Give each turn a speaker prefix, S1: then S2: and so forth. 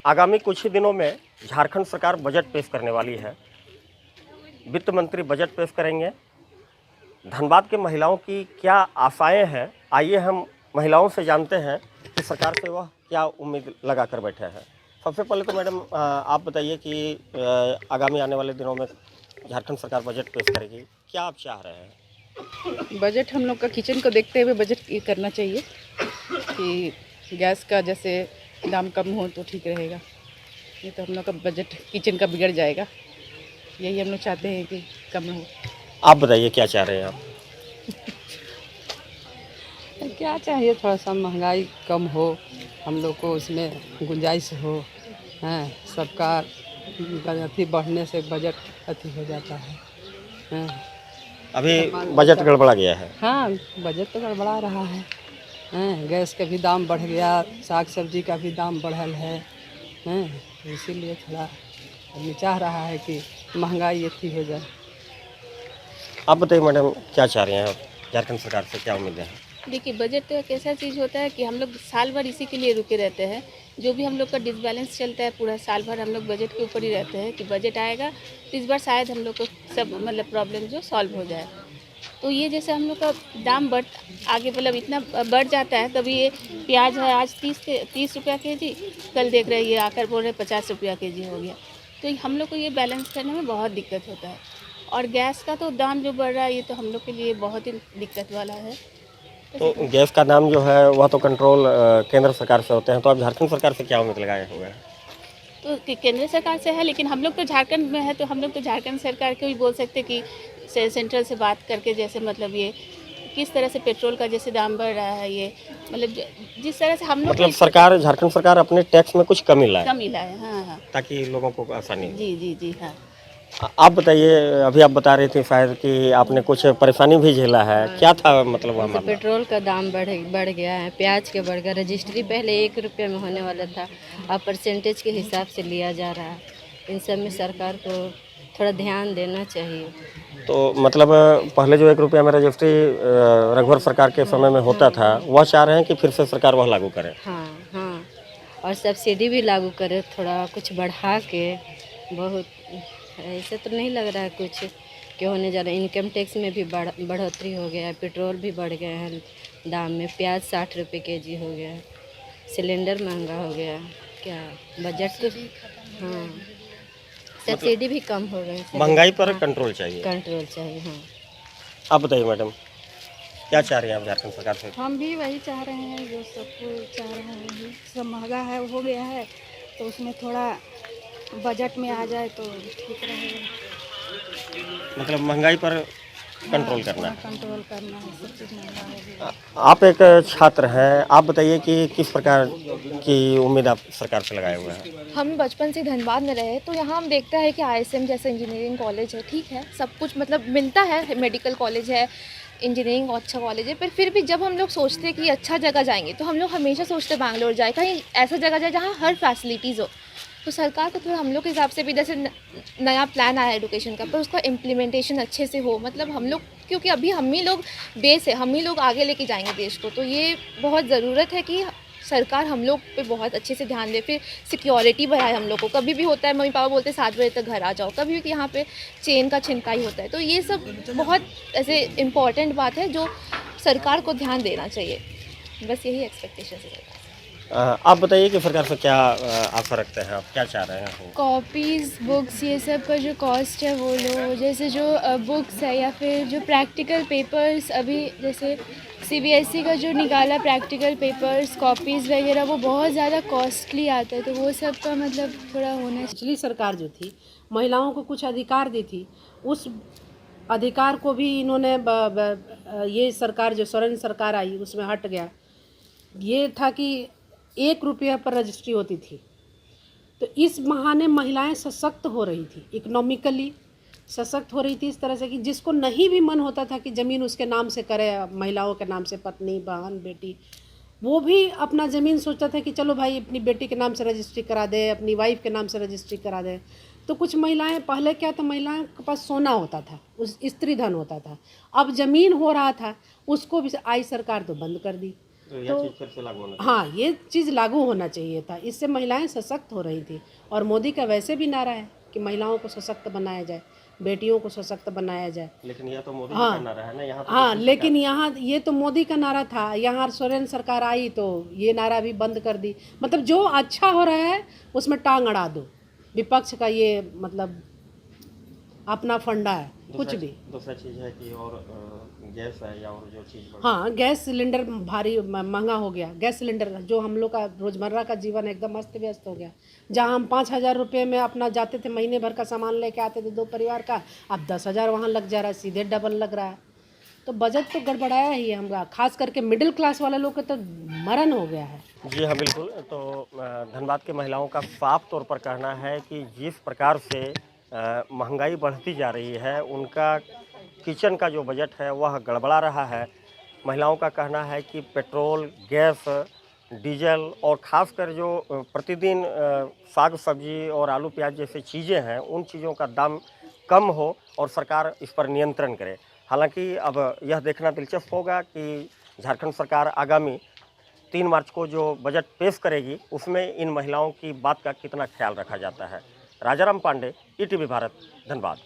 S1: आगामी कुछ ही दिनों में झारखंड सरकार बजट पेश करने वाली है। वित्त मंत्री बजट पेश करेंगे। धनबाद के महिलाओं की क्या आशाएं हैं, आइए हम महिलाओं से जानते हैं कि सरकार से वह क्या उम्मीद लगा कर बैठे हैं। सबसे पहले तो मैडम आप बताइए कि आगामी आने वाले दिनों में झारखंड सरकार बजट पेश करेगी, क्या आप चाह रहे हैं?
S2: बजट हम लोग का किचन को देखते हुए बजट ये करना चाहिए कि गैस का जैसे दाम कम हो तो ठीक रहेगा। नहीं तो हम लोग का बजट किचन का बिगड़ जाएगा। यही हम लोग चाहते हैं कि कम हो।
S1: आप बताइए क्या चाह रहे हैं आप?
S3: क्या चाहिए, थोड़ा सा महंगाई कम हो, हम लोग को उसमें गुंजाइश हो। हैं सबका अथी बढ़ने से बजट अथी हो जाता है। हैं
S1: अभी बजट गड़बड़ा गया है।
S3: हाँ, बजट तो गड़बड़ा रहा है। हैं गैस का भी दाम बढ़ गया, साग सब्जी का भी दाम बढ़ल है। हैं इसीलिए थोड़ा आदमी चाह रहा है कि महंगाई अथी हो जाए।
S1: आप बताइए मैडम क्या चाह रहे हैं आप? झारखंड सरकार से क्या उम्मीदें हैं?
S4: देखिए, बजट तो एक ऐसा चीज़ होता है कि हम लोग साल भर इसी के लिए रुके रहते हैं। जो भी हम लोग का डिसबैलेंस चलता है पूरा साल भर हम लोग बजट के ऊपर ही रहते हैं कि बजट आएगा तो इस बार शायद हम लोग को सब मतलब प्रॉब्लम जो सॉल्व हो जाए। तो ये जैसे हम लोग का दाम आगे मतलब इतना बढ़ जाता है। कभी ये प्याज है आज 30 रुपया केजी, कल देख रहे हैं ये आकर बोल रहे 50 रुपया केजी हो गया। तो हम लोग को ये बैलेंस करने में बहुत दिक्कत होता है। और गैस का तो दाम जो बढ़ रहा है ये तो हम लोग के लिए बहुत ही दिक्कत वाला है।
S1: तो गैस का दाम जो है वह तो कंट्रोल केंद्र सरकार से होते हैं, तो आप झारखंड सरकार से क्या उम्मीद लगाए हुए हैं?
S4: तो केंद्र सरकार से है, लेकिन हम लोग तो झारखंड में है तो हम लोग तो झारखंड सरकार को भी बोल सकते कि सेंट्रल से बात करके जैसे मतलब ये किस तरह से पेट्रोल का जैसे दाम बढ़ रहा है, ये मतलब जिस तरह से हम लोग
S1: मतलब सरकार, झारखंड सरकार अपने टैक्स में कुछ कमी लाए
S4: कम मिला है। हाँ हाँ,
S1: ताकि लोगों को आसानी हो।
S4: जी जी जी हाँ।
S1: आप बताइए, अभी आप बता रही थी शायद कि आपने कुछ परेशानी भी झेला है, क्या था मतलब वह मामला?
S5: पेट्रोल का दाम बढ़ गया है, प्याज के बढ़ गया, रजिस्ट्री पहले 1 रुपये में होने वाला था, अब परसेंटेज के हिसाब से लिया जा रहा है। इन सब में सरकार को थोड़ा ध्यान देना चाहिए।
S1: तो मतलब पहले जो 1 रुपया में रजिस्ट्री रघुवर सरकार के समय में होता था, वह चाह रहे हैं कि फिर से सरकार वह लागू करे।
S5: हाँ हाँ, और सब्सिडी भी लागू करे, थोड़ा कुछ बढ़ा के। बहुत ऐसे तो नहीं लग रहा है कुछ कि होने जा रहा है। इनकम टैक्स में भी बढ़ोतरी हो गया है, पेट्रोल भी बढ़ गए हैं दाम में, प्याज 60 रुपये केजी हो गया है, सिलेंडर महंगा हो गया। क्या बजट तो हाँ, सब्सिडी भी कम हो गई।
S1: महंगाई पर कंट्रोल चाहिए।
S5: कंट्रोल चाहिए। हाँ,
S1: आप बताइए मैडम क्या चाह रही हैं आप झारखंड सरकार से?
S6: हम भी वही चाह रहे हैं जो सब चाह रहे हैं। सब महंगा है हो गया है तो उसमें थोड़ा बजट में आ जाए तो ठीक रहेगा।
S1: मतलब महंगाई पर कंट्रोल करना है।
S6: कंट्रोल करना है, सब चीज़ महंगा हो गया।
S1: आप एक छात्र हैं, आप बताइए कि किस प्रकार की उम्मीद आप सरकार से लगाए हुए हैं?
S7: हम बचपन से धनबाद में रहे तो यहाँ हम देखते हैं कि आईएसएम जैसा इंजीनियरिंग कॉलेज है, ठीक है, सब कुछ मतलब मिलता है, मेडिकल कॉलेज है, इंजीनियरिंग अच्छा कॉलेज है, पर फिर भी जब हम लोग सोचते हैं कि अच्छा जगह जाएंगे तो हम लोग हमेशा सोचते हैं बैंगलोर जाए, कहीं ऐसा जगह जाए जहाँ हर फैसिलिटीज़ हो। तो सरकार को थोड़ा हम लोग के हिसाब से भी जैसे नया प्लान आया एजुकेशन का, पर उसका इम्प्लीमेंटेशन अच्छे से हो। मतलब हम लोग, क्योंकि अभी हम ही लोग बेस है, हम ही लोग आगे लेके जाएंगे देश को, तो ये बहुत ज़रूरत है कि सरकार हम लोग पे बहुत अच्छे से ध्यान दे। फिर सिक्योरिटी बढ़ाए हम लोग को। कभी भी होता है मम्मी पापा बोलते हैं 7 बजे तक घर आ जाओ, कभी भी यहाँ पे चेन का छिनकाई होता है। तो ये सब बहुत ऐसे इम्पॉर्टेंट बात है जो सरकार को ध्यान देना चाहिए। बस यही एक्सपेक्टेशन है सरकार से।
S1: आप बताइए कि सरकार से क्या आशा रखते हैं आप, क्या चाह रहे हैं?
S8: कॉपीज़, बुक्स, ये सब का जो कॉस्ट है वो लो, जैसे जो बुक्स है या फिर जो प्रैक्टिकल पेपर्स, अभी जैसे सीबीएसई का जो निकाला प्रैक्टिकल पेपर्स, कॉपीज़ वगैरह, वो बहुत ज़्यादा कॉस्टली आता है, तो वो सब का मतलब थोड़ा होना चाहिए।
S9: पिछली सरकार जो थी महिलाओं को कुछ अधिकार दी थी, उस अधिकार को भी इन्होंने ये सरकार जो सोरेन सरकार आई उसमें हट गया। ये था कि 1 रुपया पर रजिस्ट्री होती थी, तो इस बहाने महिलाएं सशक्त हो रही थी, इकोनॉमिकली सशक्त हो रही थी इस तरह से कि जिसको नहीं भी मन होता था कि ज़मीन उसके नाम से करे, महिलाओं के नाम से, पत्नी, बहन, बेटी, वो भी अपना ज़मीन सोचता था कि चलो भाई अपनी बेटी के नाम से रजिस्ट्री करा दे, अपनी वाइफ के नाम से रजिस्ट्री करा दे। तो कुछ महिलाएं, पहले क्या था, महिलाओं के पास सोना होता था, उस स्त्री धन होता था, अब ज़मीन हो रहा था, उसको भी आई सरकार तो बंद कर दी।
S1: तो यह
S9: तो
S1: चीज़ फिर से लागू होना चाहिए।
S9: हाँ, ये चीज़ लागू होना चाहिए था। इससे महिलाएं सशक्त हो रही थी। और मोदी का वैसे भी नारा है कि महिलाओं को सशक्त बनाया जाए, बेटियों को सशक्त बनाया जाए।
S1: लेकिन यह तो मोदी जी
S9: हाँ
S1: का नारा है ना, यहाँ तो
S9: हाँ,
S1: दूसरी
S9: लेकिन यहाँ ये तो मोदी का नारा था। यहाँ सोरेन सरकार आई तो ये नारा भी बंद कर दी। मतलब जो अच्छा हो रहा है उसमें टांग अड़ा दो। विपक्ष का ये मतलब अपना फंडा है, कुछ भी।
S1: दूसरा चीज़ है कि और गैस है या और जो चीज़
S9: हाँ, गैस सिलेंडर भारी महंगा हो गया। गैस सिलेंडर जो हम लोग का रोज़मर्रा का जीवन एकदम अस्त व्यस्त हो गया। जहाँ हम 5,000 रुपये में अपना जाते थे, महीने भर का सामान लेके आते थे 2 परिवार का, अब 10,000 वहाँ लग जा रहा है, सीधे डबल लग रहा है। तो बजट तो गड़बड़ाया ही है हमारा, खास करके मिडिल क्लास वाले लोग का तो मरण हो गया है।
S1: जी हाँ, बिल्कुल। तो धनबाद की महिलाओं का साफ तौर पर कहना है कि जिस प्रकार से महंगाई बढ़ती जा रही है, उनका किचन का जो बजट है वह गड़बड़ा रहा है। महिलाओं का कहना है कि पेट्रोल, गैस, डीजल और ख़ासकर जो प्रतिदिन साग सब्जी और आलू प्याज जैसी चीज़ें हैं, उन चीज़ों का दाम कम हो और सरकार इस पर नियंत्रण करे। हालांकि अब यह देखना दिलचस्प होगा कि झारखंड सरकार आगामी 3 मार्च को जो बजट पेश करेगी, उसमें इन महिलाओं की बात का कितना ख्याल रखा जाता है। राजाराम पांडे, ईटीवी भारत, धनबाद।